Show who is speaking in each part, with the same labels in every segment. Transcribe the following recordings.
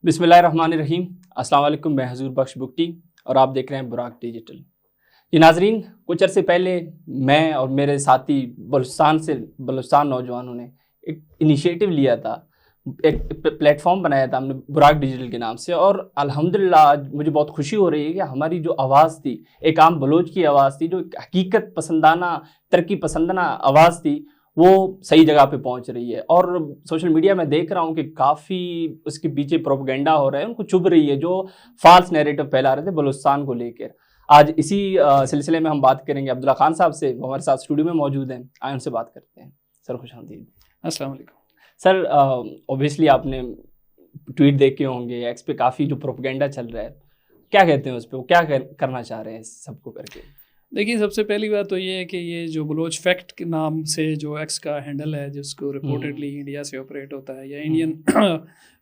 Speaker 1: بسم اللہ الرحمن الرحیم. السلام علیکم. میں حضور بخش بگٹی اور آپ دیکھ رہے ہیں براک ڈیجیٹل. یہ ناظرین، کچھ عرصے پہلے میں اور میرے ساتھی بلوچستان نوجوانوں نے ایک انیشیٹو لیا تھا، ایک پلیٹ فارم بنایا تھا ہم نے براک ڈیجیٹل کے نام سے، اور الحمدللہ آج مجھے بہت خوشی ہو رہی ہے کہ ہماری جو آواز تھی، ایک عام بلوچ کی آواز تھی، جو حقیقت پسندانہ ترقی پسندانہ آواز تھی، وہ صحیح جگہ پہ پہنچ رہی ہے. اور سوشل میڈیا میں دیکھ رہا ہوں کہ کافی اس کے پیچھے پروپیگنڈا ہو رہا ہے، ان کو چبھ رہی ہے جو فالس نیریٹو پھیلا رہے تھے بلوچستان کو لے کر. آج اسی سلسلے میں ہم بات کریں گے عبداللہ خان صاحب سے، وہ ہمارے ساتھ اسٹوڈیو میں موجود ہیں. آئیں ان سے بات کرتے ہیں. سر خوش آمدید.
Speaker 2: السلام علیکم.
Speaker 1: سر اوبیسلی آپ نے ٹویٹ دیکھے ہوں گے، ایکس پہ کافی جو پروپیگنڈا چل رہا ہے، کیا کہتے ہیں اس پہ؟ وہ کیا کرنا چاہ رہے ہیں سب کو کر کے؟
Speaker 2: دیکھیے، سب سے پہلی بات تو یہ ہے کہ یہ جو بلوچ فیکٹ کے نام سے جو ایکس کا ہینڈل ہے، جس کو رپورٹڈلی انڈیا سے آپریٹ ہوتا ہے، یا انڈین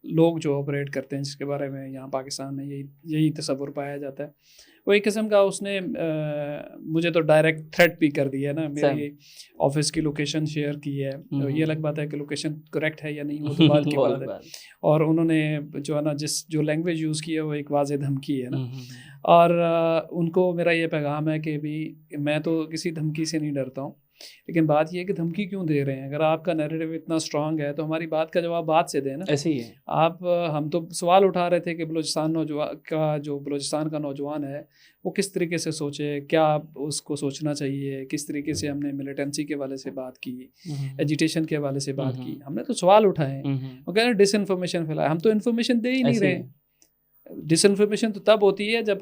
Speaker 2: لوگ جو آپریٹ کرتے ہیں، جس کے بارے میں یہاں پاکستان میں یہی تصور پایا جاتا ہے، وہ ایک قسم کا اس نے مجھے تو ڈائریکٹ تھریٹ بھی کر دیا ہے نا. میری آفس کی لوکیشن شیئر کی ہے. یہ الگ بات ہے کہ لوکیشن کریکٹ ہے یا نہیں، وہ تو بات کی بات ہے. اور انہوں نے جو ہے نا جو لینگویج یوز کی ہے، وہ ایک واضح دھمکی ہے نا. اور ان کو میرا یہ پیغام ہے کہ بھی میں تو کسی دھمکی سے نہیں ڈرتا ہوں، لیکن بات یہ ہے کہ دھمکی کیوں دے رہے ہیں؟ اگر آپ کا نیریٹو اتنا اسٹرانگ ہے تو ہماری بات کا جواب بات سے دیں نا.
Speaker 1: ایسے ہی ہے.
Speaker 2: ہم تو سوال اٹھا رہے تھے کہ بلوچستان کا نوجوان ہے، وہ کس طریقے سے سوچے، کیا اس کو سوچنا چاہیے، کس طریقے سے ہم نے ملیٹنسی کے حوالے سے بات کی، ایجیٹیشن کے حوالے سے بات کی. ہم نے تو سوال اٹھائے. وہ کہہ رہے ہیں ڈس انفارمیشن پھیلایا. ہم تو انفارمیشن دے ہی نہیں رہے. ڈس انفارمیشن تو تب ہوتی ہے جب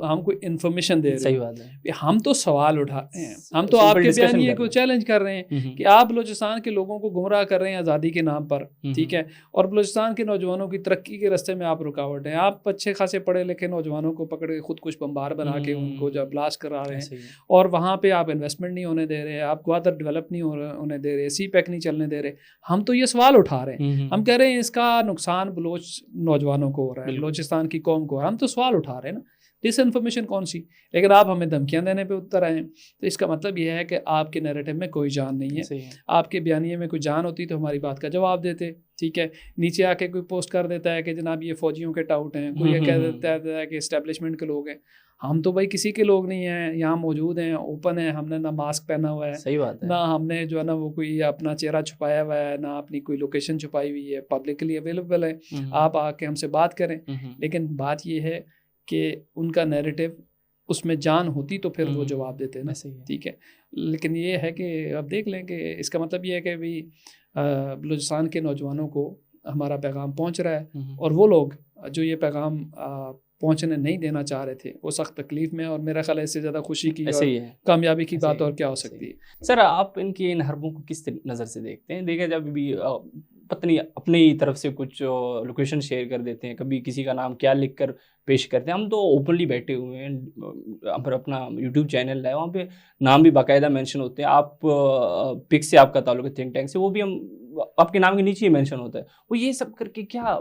Speaker 2: ہم کوئی انفارمیشن دے رہے ہیں.
Speaker 1: صحیح بات ہے.
Speaker 2: ہم تو سوال اٹھا رہے ہیں. ہم تو آپ کے بیانیے کو چیلنج کر رہے ہیں کہ آپ بلوچستان کے لوگوں کو گمراہ کر رہے ہیں آزادی کے نام پر، ٹھیک ہے، اور بلوچستان کے نوجوانوں کی ترقی کے راستے میں آپ رکاوٹ ہیں. آپ اچھے خاصے پڑھے لکھے نوجوانوں کو پکڑ کے خود کچھ بمبار بنا کے ان کو جب بلاسٹ کرا رہے ہیں، اور وہاں پہ آپ انویسٹمنٹ نہیں ہونے دے رہے، آپ گوادر ڈیولپ نہیں ہونے دے رہے، سی پیک نہیں چلنے دے رہے. ہم تو یہ سوال اٹھا رہے ہیں. ہم کہہ رہے ہیں اس کا نقصان بلوچ نوجوانوں کو ہو رہا ہے، بلوچستان کی قوم کو ہو رہا ہے. ہم تو سوال اٹھا رہے ہیں نا. ڈس انفارمیشن کون سی؟ لیکن آپ ہمیں دھمکیاں دینے پہ اتر آئے ہیں. تو اس کا مطلب یہ ہے کہ آپ کے نیریٹو میں کوئی جان نہیں ہے. آپ کے بیانیے میں کوئی جان ہوتی تو ہماری بات کا جواب دیتے، ٹھیک ہے. نیچے آ کے کوئی پوسٹ کر دیتا ہے کہ جناب یہ فوجیوں کے ٹاؤٹ ہیں، کوئی یہ کہہ دیتا ہے کہ اسٹیبلشمنٹ کے لوگ ہیں. ہم تو بھائی کسی کے لوگ نہیں ہیں، یہاں موجود ہیں، اوپن ہیں. ہم نے نہ ماسک پہنا ہوا ہے،
Speaker 1: صحیح بات ہے،
Speaker 2: نہ ہم نے جو ہے نا وہ کوئی اپنا چہرہ چھپایا ہوا ہے، نہ اپنی کوئی لوکیشن چھپائی ہوئی ہے. پبلکلی اویلیبل ہے. آپ آ کے ہم سے بات کریں. لیکن بات یہ ہے کہ ان کا نیریٹو اس میں جان ہوتی تو پھر وہ جواب دیتے ہیں نا، ٹھیک ہے. لیکن یہ ہے کہ اب دیکھ لیں کہ اس کا مطلب یہ ہے کہ بھی بلوچستان کے نوجوانوں کو ہمارا پیغام پہنچ رہا ہے، اور وہ لوگ جو یہ پیغام پہنچنے نہیں دینا چاہ رہے تھے وہ سخت تکلیف میں. اور میرا خیال ہے اس سے زیادہ خوشی کی اور کامیابی کی بات اور کیا ہو سکتی ہے.
Speaker 1: سر آپ ان کی ان حربوں کو کس نظر سے دیکھتے ہیں؟ دیکھیں، جب بھی پتنی اپنی طرف سے کچھ لوکیشن شیئر کر دیتے ہیں، کبھی کسی کا نام کیا لکھ کر پیش کرتے ہیں. ہم تو اوپنلی بیٹھے ہوئے ہیں، پر اپنا یوٹیوب چینل ہے، وہاں پہ نام بھی باقاعدہ مینشن ہوتے ہیں. آپ پک سے آپ کا تعلق ہے، تھنک ٹینک سے، وہ بھی ہم آپ کے نام کے نیچے ہی مینشن ہوتا ہے. وہ یہ سب کر کے کیا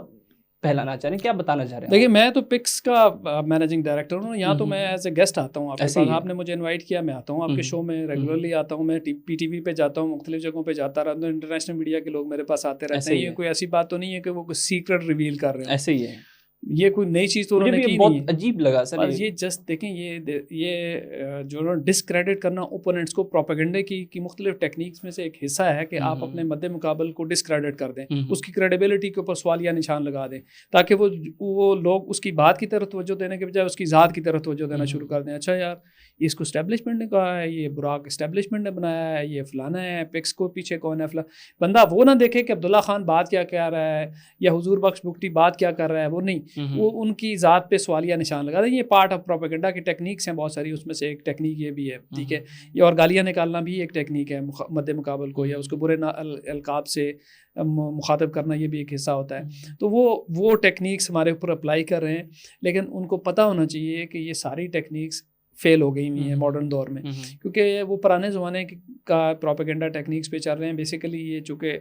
Speaker 1: پھیلانا چاہ رہے ہیں، کیا بتانا چاہ رہے ہیں؟
Speaker 2: دیکھیے، میں تو پکس کا مینیجنگ ڈائریکٹر ہوں. یہاں تو میں ایز اے گیسٹ آتا ہوں آپ کے پاس. آپ نے مجھے انوائٹ کیا، میں آتا ہوں آپ کے شو میں، ریگولرلی آتا ہوں. میں پی ٹی وی پہ جاتا ہوں، مختلف جگہوں پہ جاتا رہتا ہوں. انٹرنیشنل میڈیا کے لوگ میرے پاس آتے رہتے ہیں. یہ کوئی ایسی بات تو نہیں ہے کہ وہ کوئی سیکرٹ ریویل کر رہے ہیں.
Speaker 1: ایسے ہی ہے.
Speaker 2: یہ کوئی نئی چیز تو انہوں نے کی نہیں ہے.
Speaker 1: بہت عجیب لگا سر.
Speaker 2: یہ جسٹ دیکھیں، یہ جو ڈسکریڈٹ کرنا اوپوننٹس کو، پروپیگنڈے کی مختلف ٹیکنیکس میں سے ایک حصہ ہے کہ آپ اپنے مد مقابل کو ڈسکریڈٹ کر دیں، اس کی کریڈیبلٹی کے اوپر سوالیہ نشان لگا دیں، تاکہ وہ لوگ اس کی بات کی طرف توجہ دینے کے بجائے اس کی ذات کی طرف توجہ دینا شروع کر دیں. اچھا یار، اس کو اسٹیبلشمنٹ نے کہا ہے، یہ براک اسٹیبلشمنٹ نے بنایا ہے، یہ فلانا ہے، پکس کو پیچھے کون ہے فلاں. بندہ وہ نہ دیکھے کہ عبداللہ خان بات کیا کہہ رہا ہے یا حضور بخش بگٹی بات کیا کر رہا ہے، وہ نہیں، وہ ان کی ذات پہ سوالیہ نشان لگا دیں. یہ پارٹ آف پروپیگنڈا کی ٹیکنیکس ہیں بہت ساری. اس میں سے ایک ٹیکنیک یہ بھی ہے، ٹھیک ہے. یہ اور گالیاں نکالنا بھی ایک ٹیکنیک ہے مد مقابل کو، یا اس کو برے القاب سے مخاطب کرنا، یہ بھی ایک حصہ ہوتا ہے. تو وہ ٹیکنیکس ہمارے اوپر اپلائی کر رہے ہیں، لیکن ان کو پتہ ہونا چاہیے کہ یہ ساری ٹیکنیکس فیل ہو گئی ہوئی ہیں ماڈرن دور میں، کیونکہ وہ پرانے زمانے کا پروپیگنڈا ٹیکنیکس پہ چل رہے ہیں. بیسیکلی یہ چونکہ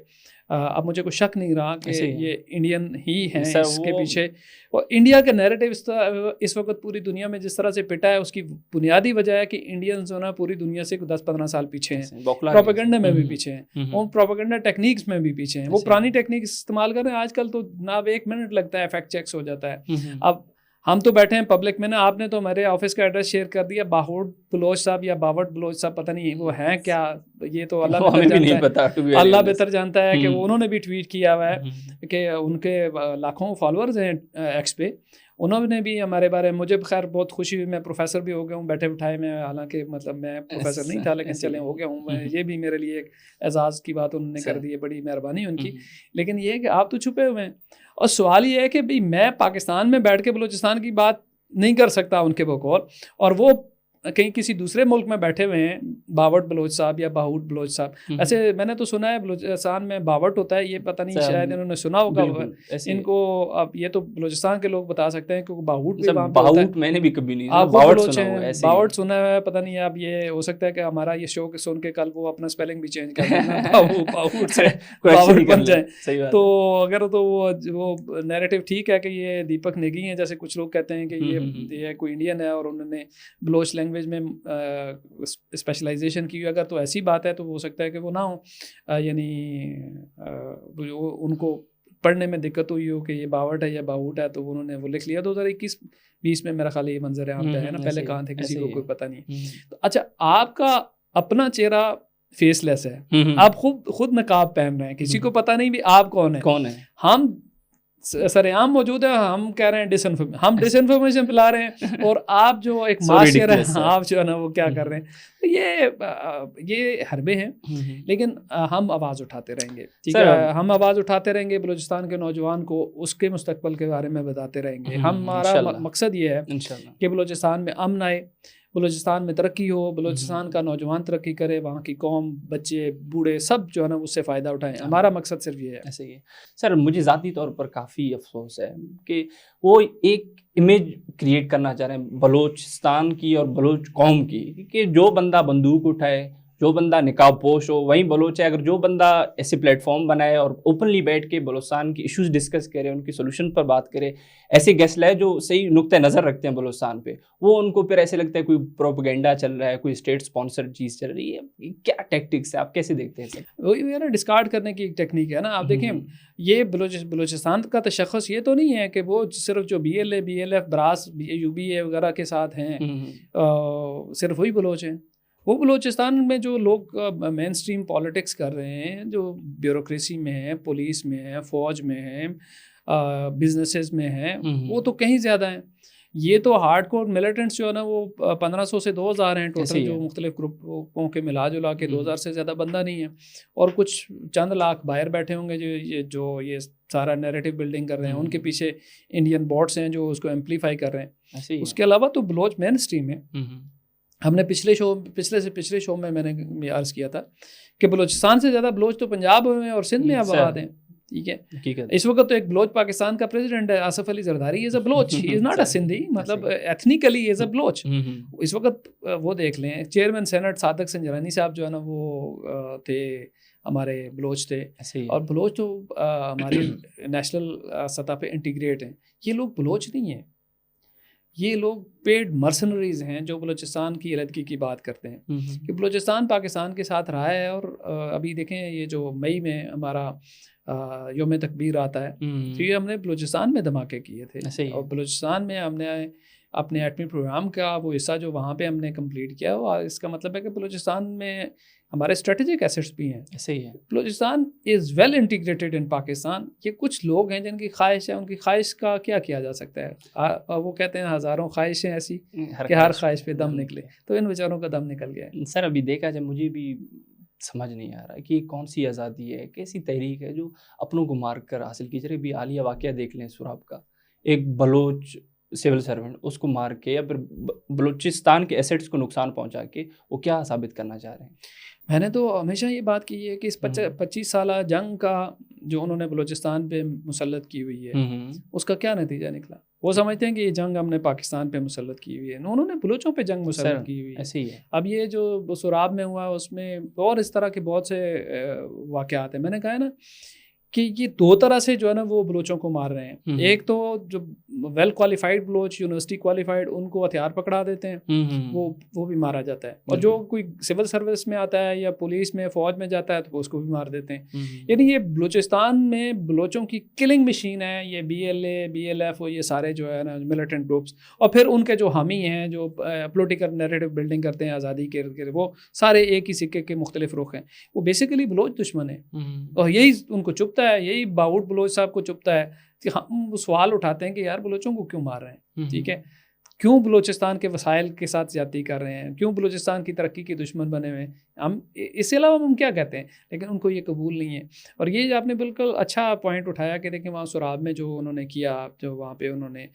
Speaker 2: اب مجھے کوئی شک نہیں رہا کہ یہ انڈین ہی ہیں اس کے پیچھے. اور انڈیا کا نیریٹو اس وقت پوری دنیا میں جس طرح سے پٹا ہے، اس کی بنیادی وجہ ہے کہ انڈینز جو نا پوری دنیا سے 10-15 سال پیچھے ہیں، پروپیگنڈا میں بھی پیچھے ہیں، اور پروپیگنڈا ٹیکنیکس میں بھی پیچھے ہیں. وہ پرانی ٹیکنیکس استعمال کر رہے ہیں. آج کل تو نہ 1 منٹ لگتا ہے، فیکٹ چیکس ہو جاتا ہے. اب ہم تو بیٹھے ہیں پبلک میں نا، آپ نے تو ہمارے آفس کا ایڈریس شیئر کر دیا، باہوٹ بلوچ صاحب یا باوٹ بلوچ صاحب، پتہ نہیں وہ ہیں کیا، یہ تو اللہ بہتر جانتا ہے کہ وہ انہوں نے بھی ٹویٹ کیا ہوا ہے کہ ان کے لاکھوں فالوورز ہیں ایکس پہ. انہوں نے بھی ہمارے بارے میں، مجھے خیر بہت خوشی ہوئی، میں پروفیسر بھی ہو گیا ہوں بیٹھے بٹھائے میں، حالانکہ مطلب میں پروفیسر نہیں تھا لیکن چلیں ہو گیا ہوں میں. یہ بھی میرے لیے ایک اعزاز کی بات انہوں نے کر دی ہے، بڑی مہربانی ان کی. لیکن یہ ہے کہ آپ تو چھپے ہوئے ہیں. اور سوال یہ ہے کہ بھئی میں پاکستان میں بیٹھ کے بلوچستان کی بات نہیں کر سکتا ان کے بقول، اور وہ کہیں کسی دوسرے ملک میں بیٹھے ہوئے ہیں، باوٹ بلوچ صاحب یا باہوٹ بلوچ صاحب. ایسے میں نے تو سنا ہے بلوچستان میں باوٹ ہوتا ہے، یہ پتہ نہیں شاید انہوں نے سنا ہوگا ان کو. اب یہ تو بلوچستان کے لوگ بتا سکتے ہیں کہ باہوٹ بھی وہاں پہ ہوتا ہے.
Speaker 1: میں نے بھی کبھی نہیں
Speaker 2: آپ بلوچ ہیں، باوٹ سنا ہے، پتہ نہیں. اب یہ ہو سکتا ہے کہ ہمارا یہ شو سن کے کل وہ اپنا اسپیلنگ بھی چینج کر دینا، باوٹ سے باوٹ بن جائیں. تو اگر تو وہ نیریٹو ٹھیک ہے کہ یہ دیپک نیگی ہیں، جیسے کچھ لوگ کہتے ہیں کہ یہ کوئی انڈین ہے اور انہوں نے بلوچ لینگویج میں اسپیشلائزیشن کی. اگر تو ایسی بات ہے تو ہو سکتا ہے کہ وہ نہ ہو، یعنی ان کو پڑھنے میں دقت ہوئی ہو کہ یہ باوٹ ہے یا باوٹ ہے، تو انہوں نے وہ لکھ لیا. 2021-20 میں میرا خیال یہ منظر عام پہ ہے نا، پہلے کہاں تھے کسی کو کوئی پتہ نہیں. تو اچھا، آپ کا اپنا چہرہ فیس لیس ہے، آپ خود نقاب پہن رہے ہیں، کسی کو پتہ نہیں بھی آپ کون ہے. ہم سرعام موجود ہے، ہم کہہ رہے ہیں ہم ڈس انفارمیشن پھیلا رہے ہیں، اور آپ جو ایک معاشرہ ہے، آپ جو ہے نا وہ کیا کر رہے ہیں. یہ حربے ہیں، لیکن ہم آواز اٹھاتے رہیں گے. ٹھیک ہے، ہم آواز اٹھاتے رہیں گے، بلوچستان کے نوجوان کو اس کے مستقبل کے بارے میں بتاتے رہیں گے. ہمارا مقصد یہ ہے کہ بلوچستان میں امن آئے، بلوچستان میں ترقی ہو، بلوچستان کا نوجوان ترقی کرے، وہاں کی قوم، بچے، بوڑھے سب جو ہے نا اس سے فائدہ اٹھائیں. ہمارا مقصد صرف یہ ہے.
Speaker 1: ایسے ہی ہے سر. مجھے ذاتی طور پر کافی افسوس ہے کہ وہ ایک امیج کریٹ کرنا چاہ رہے ہیں بلوچستان کی اور بلوچ قوم کی، کہ جو بندہ بندوق اٹھائے، جو بندہ نقاب پوش ہو وہیں بلوچ ہے. اگر جو بندہ ایسے پلیٹ فارم بنائے اور اوپنلی بیٹھ کے بلوچستان کی ایشوز ڈسکس کرے، ان کی سولوشن پر بات کرے، ایسے گیسٹ لائے جو صحیح نقطہ نظر رکھتے ہیں بلوچستان پہ، وہ ان کو پھر ایسے لگتا ہے کوئی پروپیگنڈا چل رہا ہے، کوئی اسٹیٹ اسپانسرڈ چیز چل رہی ہے. کیا ٹیکٹکس ہے، آپ کیسے دیکھتے ہیں سر؟
Speaker 2: وہی نا ڈسکارڈ کرنے کی ایک ٹیکنیک ہے نا. آپ دیکھیں، یہ بلوچستان کا تشخص یہ تو نہیں ہے کہ وہ صرف جو BLA BLF براس UBA وغیرہ کے ساتھ ہیں صرف وہی بلوچ ہیں. وہ بلوچستان میں جو لوگ مین اسٹریم پالیٹکس کر رہے ہیں، جو بیوروکریسی میں ہیں، پولیس میں ہیں، فوج میں ہیں، بزنسز میں ہیں، وہ تو کہیں زیادہ ہیں. یہ تو ہارڈ کور ملیٹنٹس جو ہے نا وہ 1500 سے 2000 ہیں ٹوٹل، جو مختلف گروپوں کے ملا جلا کے 2000 سے زیادہ بندہ نہیں ہے. اور کچھ چند لاکھ باہر بیٹھے ہوں گے جو یہ سارا نیریٹو بلڈنگ کر رہے ہیں. ان کے پیچھے انڈین بورڈس ہیں جو اس کو ایمپلیفائی کر رہے ہیں. اس کے علاوہ تو بلوچ مین اسٹریم ہے. ہم نے پچھلے شو میں نے عرض کیا تھا کہ بلوچستان سے زیادہ بلوچ تو پنجاب میں اور سندھ میں آباد ہیں. ٹھیک ہے، اس وقت تو ایک بلوچ پاکستان کا پریزیڈنٹ ہے، آصف علی زرداری. از اے بلوچ، ہی از ناٹ اے سندھی، مطلب ایتھنیکلی از اے بلوچ. اس وقت وہ دیکھ لیں، چیئرمین سینٹ صادق سنجرانی صاحب جو ہے نا وہ تھے، ہمارے بلوچ تھے. اور بلوچ تو ہماری نیشنل سطح پہ انٹیگریٹ ہیں. یہ لوگ بلوچ نہیں ہیں، یہ لوگ پیڈ مرسنریز ہیں جو بلوچستان کی علیحدگی کی بات کرتے ہیں کہ بلوچستان پاکستان کے ساتھ رہا ہے. اور ابھی دیکھیں، یہ جو مئی میں ہمارا یوم تکبیر آتا ہے، تو یہ ہم نے بلوچستان میں دھماکے کیے تھے. اور بلوچستان میں ہم نے اپنے ایٹمی پروگرام کا وہ حصہ جو وہاں پہ ہم نے کمپلیٹ کیا، اور اس کا مطلب ہے کہ بلوچستان میں ہمارے اسٹریٹجک ایسٹس بھی ہیں. ایسے ہی ہے، بلوچستان از ویل انٹیگریٹڈ ان پاکستان. یہ کچھ لوگ ہیں جن کی خواہش ہے، ان کی خواہش کا کیا کیا جا سکتا ہے. وہ کہتے ہیں ہزاروں خواہشیں ایسی کہ ہر خواہش پہ دم نکلے، تو ان بیچاروں کا دم نکل گیا ہے.
Speaker 1: سر ابھی دیکھا جائے، مجھے بھی سمجھ نہیں آ رہا کہ یہ کون سی آزادی ہے، کیسی تحریک ہے جو اپنوں کو مار کر حاصل کی جائے. بھی حالیہ واقعہ دیکھ لیں سوراب کا، ایک بلوچ سول سرونٹ، اس کو مار کے یا پھر بلوچستان کے ایسٹس کو نقصان پہنچا کے وہ کیا ثابت کرنا چاہ رہے ہیں.
Speaker 2: میں نے تو ہمیشہ یہ بات کی ہے کہ اس 25 سالہ جنگ کا جو انہوں نے بلوچستان پہ مسلط کی ہوئی ہے، اس کا کیا نتیجہ نکلا. وہ سمجھتے ہیں کہ یہ جنگ ہم نے پاکستان پہ مسلط کی ہوئی ہے، انہوں نے بلوچوں پہ جنگ مسلط کی ہوئی ہے،
Speaker 1: ایسے ہی ہے۔
Speaker 2: اب یہ جو سراب میں ہوا اس میں اور اس طرح کے بہت سے واقعات ہیں۔ میں نے کہا ہے نا کہ یہ دو طرح سے جو ہے نا وہ بلوچوں کو مار رہے ہیں، ایک تو جو well qualified Baloch, university qualified, ان کو ہتھیار پکڑا دیتے ہیں، وہ بھی مارا جاتا ہے، اور جو کوئی سول سروس میں آتا ہے یا پولیس میں فوج میں جاتا ہے تو اس کو بھی مار دیتے ہیں۔ یعنی یہ بلوچستان میں بلوچوں کی کلنگ مشین ہے، یہ BLA BLF یہ سارے جو ہے نا ملیٹنٹ گروپس، اور پھر ان کے جو حامی ہیں جو پولیٹیکل نیریٹو بلڈنگ کرتے ہیں آزادی کے ارد گرد، وہ سارے ایک ہی سکے کے مختلف رخ ہیں، وہ بیسیکلی بلوچ دشمن ہیں، اور یہی ان کو چبھتا ہے، یہی باؤٹ بلوچ صاحب کو چبھتا ہے کہ ہم سوال اٹھاتے ہیں کہ یار بلوچوں کو کیوں مار رہے ہیں، ٹھیک ہے، کیوں بلوچستان کے وسائل کے ساتھ زیادتی کر رہے ہیں، کیوں بلوچستان کی ترقی کے دشمن بنے ہوئے ہیں، ہم اس کے علاوہ ہم کیا کہتے ہیں، لیکن ان کو یہ قبول نہیں ہے۔ اور یہ آپ نے بالکل اچھا پوائنٹ اٹھایا کہ دیکھیں وہاں سراب میں جو انہوں نے کیا، جو وہاں پہ انہوں نے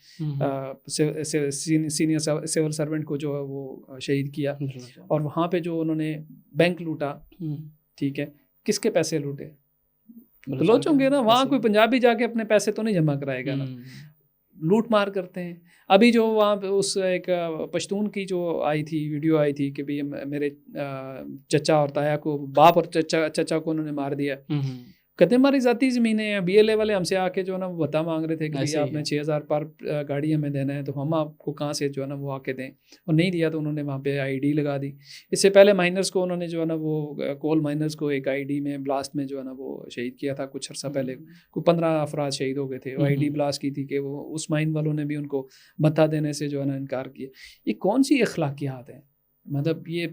Speaker 2: سینئر سول سرونٹ کو جو ہے وہ شہید کیا، اور وہاں پہ جو انہوں نے بینک لوٹا، ٹھیک ہے، کس کے پیسے لوٹے؟ بلوچوں کے نا، وہاں کوئی پنجابی جا کے اپنے پیسے تو نہیں جمع کرائے گا نا، لوٹ مار کرتے ہیں۔ ابھی جو وہاں پہ اس ایک پشتون کی جو آئی تھی ویڈیو آئی تھی کہ بھی میرے چچا اور تایا کو، باپ اور چچا کو انہوں نے مار دیا، کہتے ہماری ذاتی زمینیں ہیں، BLA والے ہم سے آ کے جو ہے نا وہ بتا مانگ رہے تھے کہ آپ نے 6000 پر گاڑی ہمیں دینا ہے، تو ہم آپ کو کہاں سے جو ہے نا وہ آ کے دیں، اور نہیں دیا تو انہوں نے وہاں پہ ID لگا دی۔ اس سے پہلے مائنرز کو انہوں نے جو ہے نا وہ کول مائنرز کو ایک ID میں بلاسٹ میں جو ہے نا وہ شہید کیا تھا کچھ عرصہ پہلے، کوئی 15 افراد شہید ہو گئے تھے، وہ ID بلاسٹ کی تھی کہ وہ اس مائن والوں نے بھی ان کو بتا دینے سے جو ہے نا انکار کیا۔ یہ کون سی اخلاقیات ہیں؟ مطلب یہ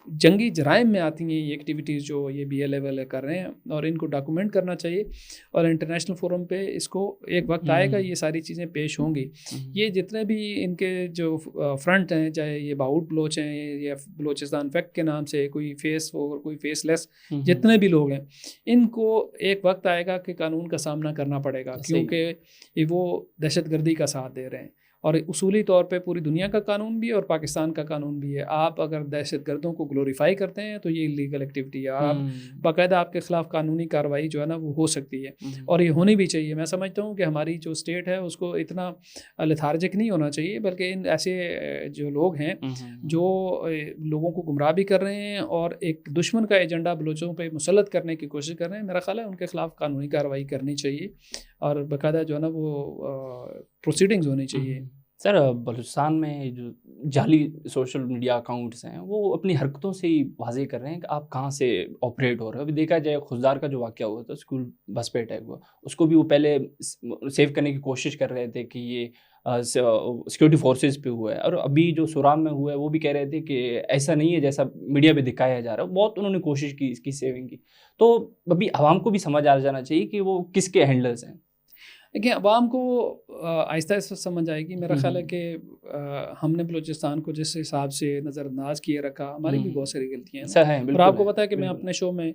Speaker 2: جنگی جرائم میں آتی ہیں یہ ایکٹیویٹیز جو یہ BLA والے کر رہے ہیں، اور ان کو ڈاکومنٹ کرنا چاہیے، اور انٹرنیشنل فورم پہ اس کو ایک وقت آئے گا یہ ساری چیزیں پیش ہوں گی۔ یہ جتنے بھی ان کے جو فرنٹ ہیں، چاہے یہ باؤٹ بلوچ ہیں یا بلوچستان فیکٹ کے نام سے کوئی فیس ہو اور کوئی فیس لیس، جتنے بھی لوگ ہیں، ان کو ایک وقت آئے گا کہ قانون کا سامنا کرنا پڑے گا، کیونکہ وہ دہشت گردی کا ساتھ دے رہے ہیں، اور اصولی طور پہ پوری دنیا کا قانون بھی ہے اور پاکستان کا قانون بھی ہے۔ آپ اگر دہشت گردوں کو گلوریفائی کرتے ہیں تو یہ لیگل ایکٹیویٹی ہے، آپ باقاعدہ آپ کے خلاف قانونی کارروائی جو ہے نا وہ ہو سکتی ہے، اور یہ ہونی بھی چاہیے۔ میں سمجھتا ہوں کہ ہماری جو اسٹیٹ ہے اس کو اتنا لیتھارجک نہیں ہونا چاہیے، بلکہ ان ایسے جو لوگ ہیں جو لوگوں کو گمراہ بھی کر رہے ہیں اور ایک دشمن کا ایجنڈا بلوچوں پہ مسلط کرنے کی کوشش کر رہے ہیں، میرا خیال ہے ان کے خلاف قانونی کارروائی کرنی چاہیے، اور باقاعدہ جو ہے نا وہ پروسیڈنگز ہونی چاہیے۔
Speaker 1: سر، بلوچستان میں جو جعلی سوشل میڈیا اکاؤنٹس ہیں وہ اپنی حرکتوں سے ہی واضح کر رہے ہیں کہ آپ کہاں سے آپریٹ ہو رہے ہو۔ ابھی دیکھا جائے خزدار کا جو واقعہ ہوا تھا، اسکول بس پہ اٹیک ہوا، اس کو بھی وہ پہلے سیو کرنے کی کوشش کر رہے تھے کہ یہ سیکورٹی فورسز پہ ہوا ہے، اور ابھی جو سورام میں ہوا ہے وہ بھی کہہ رہے تھے کہ ایسا نہیں ہے جیسا میڈیا پہ دکھایا جا رہا ہے۔ بہت انہوں نے کوشش کی اس کی سیونگ کی، تو ابھی عوام کو بھی سمجھ آ جانا چاہیے کہ وہ کس کے ہینڈلرز ہیں۔
Speaker 2: دیکھیں عوام کو آہستہ آہستہ سمجھ آئے گی۔ میرا خیال ہے کہ ہم نے بلوچستان کو جس حساب سے نظر انداز کیے رکھا، ہماری بھی بہت ساری غلطیاں ہیں، اور آپ کو پتا ہے کہ میں اپنے شو میں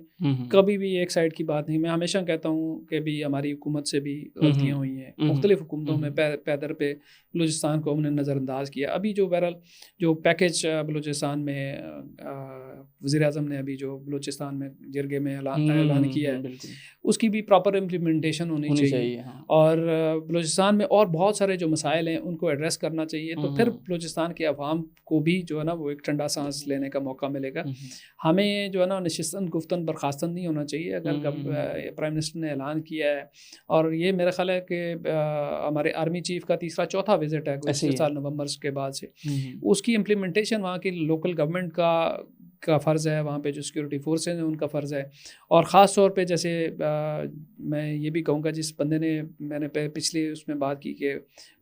Speaker 2: کبھی بھی ایک سائڈ کی بات نہیں، میں ہمیشہ کہتا ہوں کہ بھی ہماری حکومت سے بھی غلطیاں ہوئی ہیں، مختلف حکومتوں میں پیدر پہ بلوچستان کو ہم نے نظر انداز کیا۔ ابھی جو بہرحال جو پیکیج بلوچستان میں وزیر اعظم نے ابھی جو بلوچستان میں جرگے میں اعلان کیا ہے، اس کی بھی پراپر امپلیمنٹیشن ہونی چاہیے، اور بلوچستان میں اور بہت سارے جو مسائل ہیں ان کو ایڈریس کرنا چاہیے، تو پھر بلوچستان کے عوام کو بھی جو ہے نا وہ ایک ٹھنڈا سانس لینے کا موقع ملے گا۔ ہمیں جو ہے نا نشستن گفتن برخاستن نہیں ہونا چاہیے۔ اگر پرائم منسٹر نے اعلان کیا ہے، اور یہ میرا خیال ہے کہ ہمارے آرمی چیف کا تیسرا چوتھا وزٹ ہے گزشتہ سال نومبر کے بعد سے، اس کی امپلیمنٹیشن وہاں کی لوکل گورنمنٹ کا فرض ہے، وہاں پہ جو سیکورٹی فورسز ہیں ان کا فرض ہے، اور خاص طور پہ جیسے میں یہ بھی کہوں گا، جس بندے نے میں نے پچھلے اس میں بات کی کہ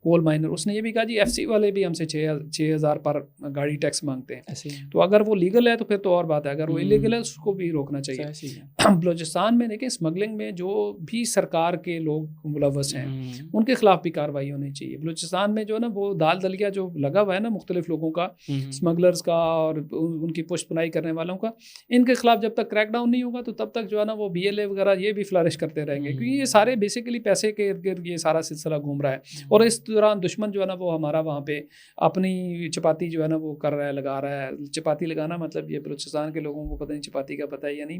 Speaker 2: کول مائنر، اس نے یہ بھی کہا جی FC والے بھی ہم سے 6000 پر گاڑی ٹیکس مانگتے ہیں، تو اگر وہ لیگل ہے تو پھر تو اور بات ہے، اگر وہ انلیگل ہے اس کو بھی روکنا چاہیے۔ بلوچستان میں دیکھیں اسمگلنگ میں جو بھی سرکار کے لوگ ملوث ہیں ان کے خلاف بھی کارروائی ہونی چاہیے۔ بلوچستان میں جو ہے نا وہ دال دلیا جو لگا ہوا ہے نا مختلف لوگوں کا، اسمگلرز کا اور ان کی پشت پناہی کرنے والوں کا، ان کے خلاف جب تک کریک ڈاؤن نہیں ہوگا تو تب تک جو ہے نا وہ BLA وغیرہ یہ بھی فلرش کرتے رہیں گے، کیونکہ یہ سارے بیسیکلی پیسے کے ارد گرد یہ سارا سلسلہ گھوم رہا ہے، اور اس دوران دشمن جو ہے نا وہ ہمارا وہاں پہ اپنی چپاتی جو ہے نا وہ کر رہا ہے، لگا رہا ہے۔ چپاتی لگانا مطلب یہ بلوچستان کے لوگوں کو پتہ نہیں چپاتی کا پتہ ہے یا نہیں،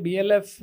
Speaker 2: BLF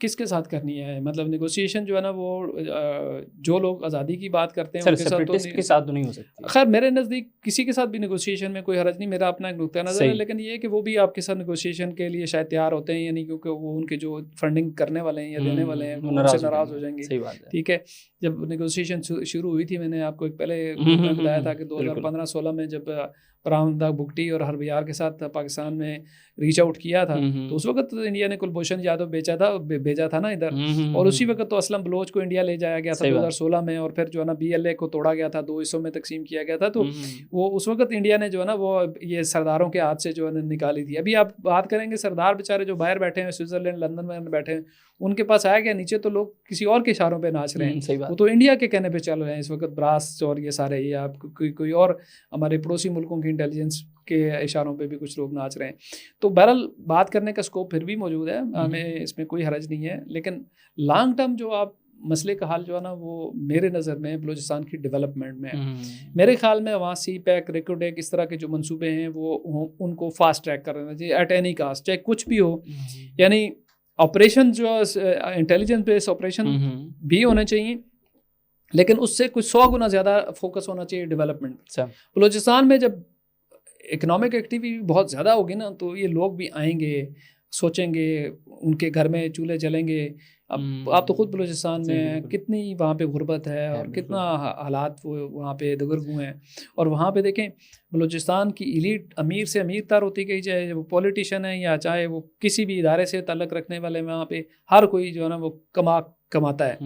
Speaker 2: کس کے ساتھ کرنی ہے؟ مطلب نیگوسیشن جو ہے نا وہ جو لوگ آزادی کی بات کرتے ہیں ان کے ساتھ تو نہیں ہو سکتی. خیر میرے نزدیک کسی کے ساتھ بھی نیگوسیشن میں کوئی حرج نہیں, میرا اپنا ایک نقطہ نظر ہے, لیکن یہ ہے کہ وہ بھی آپ کے ساتھ نیگوسیشن کے لیے شاید تیار ہوتے ہیں, یعنی کیونکہ وہ ان کے جو فنڈنگ کرنے والے ہیں یا دینے والے ہیں وہ ان سے ناراض ہو جائیں گے. ٹھیک ہے, جب نیگوسیشن شروع ہوئی تھی, میں نے آپ کو ایک پہلے بتایا تھا کہ 2015-16 میں جب پرام بگٹی اور ہربیار کے ساتھ پاکستان میں ریچ آؤٹ کیا تھا, تو اس وقت انڈیا نے کلبھوشن یادو بھیجا تھا نا ادھر, اور اسی وقت تو اسلم بلوچ کو انڈیا لے جایا گیا تھا 2016 میں, اور پھر جو ہے نا BLA کو توڑا گیا تھا, 2 حصوں میں تقسیم کیا گیا تھا. تو وہ اس وقت انڈیا نے جو ہے نا وہ یہ سرداروں کے ہاتھ سے جو ہے نکالی تھی. ابھی آپ بات کریں گے سردار بیچارے جو باہر بیٹھے ہیں, سوئٹزرلینڈ لندن میں بیٹھے ہیں, ان کے پاس آیا گیا, نیچے تو لوگ کسی اور کے اشاروں پہ ناچ رہے ہیں, وہ تو انڈیا کے کہنے پہ چل رہے ہیں اس وقت, براس اور یہ سارے, یہ آپ کوئی اور ہمارے پڑوسی ملکوں کی انٹیلیجنس کے اشاروں پہ بھی کچھ لوگ ناچ رہے ہیں. تو بہرحال بات کرنے کا اسکوپ پھر بھی موجود ہے, ہمیں اس میں کوئی حرج نہیں ہے, لیکن لانگ ٹرم جو آپ مسئلے کا حل جو ہے نا وہ میرے نظر میں بلوچستان کی ڈیولپمنٹ میں میرے خیال میں وہاں سی پیک ریکوڈیک اس طرح کے جو منصوبے ہیں وہ ان کو فاسٹ ٹریک کر رہے ہیں ایٹ اینی کاسٹ, چاہے کچھ بھی ہو. یعنی آپریشن جو انٹیلیجنس بیس آپریشن بھی ہونے چاہیے, لیکن اس سے کچھ 100 گنا زیادہ فوکس ہونا چاہیے ڈیولپمنٹ. بلوچستان میں جب اکنامک ایکٹیویٹی بہت زیادہ ہوگی نا, تو یہ لوگ بھی آئیں گے, سوچیں گے, ان کے گھر میں چولہے جلیں گے. اب آپ تو خود بلوچستان میں کتنی وہاں پہ غربت ہے اور کتنا حالات وہ وہاں پہ دگرگوں ہیں, اور وہاں پہ دیکھیں بلوچستان کی ایلیٹ امیر سے امیر تر ہوتی گئی, چاہے وہ پولیٹیشین ہے یا چاہے وہ کسی بھی ادارے سے تعلق رکھنے والے, وہاں پہ ہر کوئی جو ہے نا وہ کماتا ہے,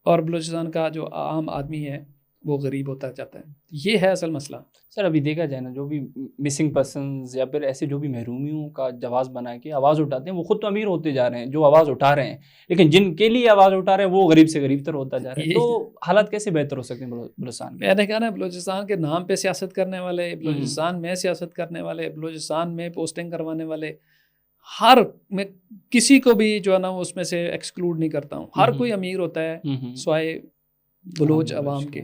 Speaker 2: اور بلوچستان کا جو عام آدمی ہے وہ غریب ہوتا جاتا ہے. یہ ہے اصل مسئلہ.
Speaker 1: سر ابھی دیکھا جائے نا, جو بھی مسنگ پرسنز یا پھر ایسے جو بھی محرومیوں کا جواز بنا کے آواز اٹھاتے ہیں, وہ خود تو امیر ہوتے جا رہے ہیں جو آواز اٹھا رہے ہیں, لیکن جن کے لیے آواز اٹھا رہے ہیں وہ غریب سے غریب تر ہوتا جا رہا ہے. تو حالات کیسے بہتر ہو سکتے ہیں بلوچستان میں؟
Speaker 2: میں نے کہا نا, بلوچستان کے نام پہ سیاست کرنے والے, بلوچستان میں سیاست کرنے والے, بلوچستان میں پوسٹنگ کروانے والے, ہر میں کسی کو بھی جو ہے نا اس میں سے ایکسکلوڈ نہیں کرتا ہوں. ہر کوئی امیر ہوتا ہے سوائے بلوچ عوام کے.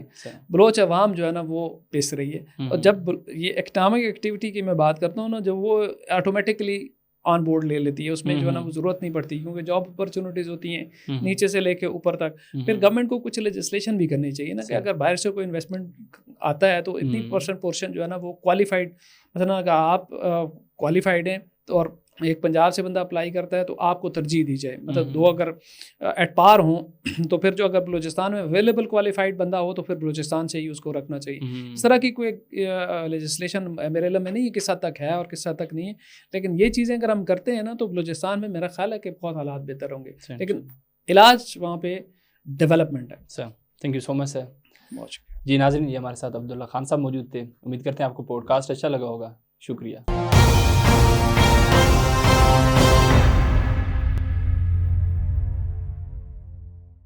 Speaker 2: بلوچ عوام جو ہے نا وہ پیس رہی ہے, اور جب یہ اکنامک ایکٹیویٹی کی میں بات کرتا ہوں نا, جب وہ آٹومیٹکلی آن بورڈ لے لیتی ہے, اس میں جو ہے نا وہ ضرورت نہیں پڑتی, کیونکہ جاب اپرچونیٹیز ہوتی ہیں نیچے سے لے کے اوپر تک. پھر گورنمنٹ کو کچھ لیجسلیشن بھی کرنی چاہیے نا, کہ اگر باہر سے کوئی انویسٹمنٹ آتا ہے تو اتنی پورشن جو ہے نا وہ کوالیفائڈ, مثلا اگر آپ کوالیفائڈ ہیں تو, اور ایک پنجاب سے بندہ اپلائی کرتا ہے تو آپ کو ترجیح دی جائے, مطلب 2 اگر ایٹ پار ہوں تو پھر جو اگر بلوچستان میں اویلیبل کوالیفائڈ بندہ ہو تو پھر بلوچستان سے ہی اس کو رکھنا چاہیے. اس طرح کی کوئی لیجسلیشن میرے علم میں نہیں ہے کس حد تک ہے اور کس حد تک نہیں ہے, لیکن یہ چیزیں اگر ہم کرتے ہیں نا تو بلوچستان میں میرا خیال ہے کہ بہت حالات بہتر ہوں گے, لیکن علاج وہاں پہ ڈیولپمنٹ ہے.
Speaker 1: سر تھینک یو سو مچ سر. جی ناظرین, یہ ہمارے ساتھ عبداللہ خان صاحب موجود تھے. امید کرتے ہیں آپ کو پوڈ کاسٹ اچھا لگا ہوگا. شکریہ.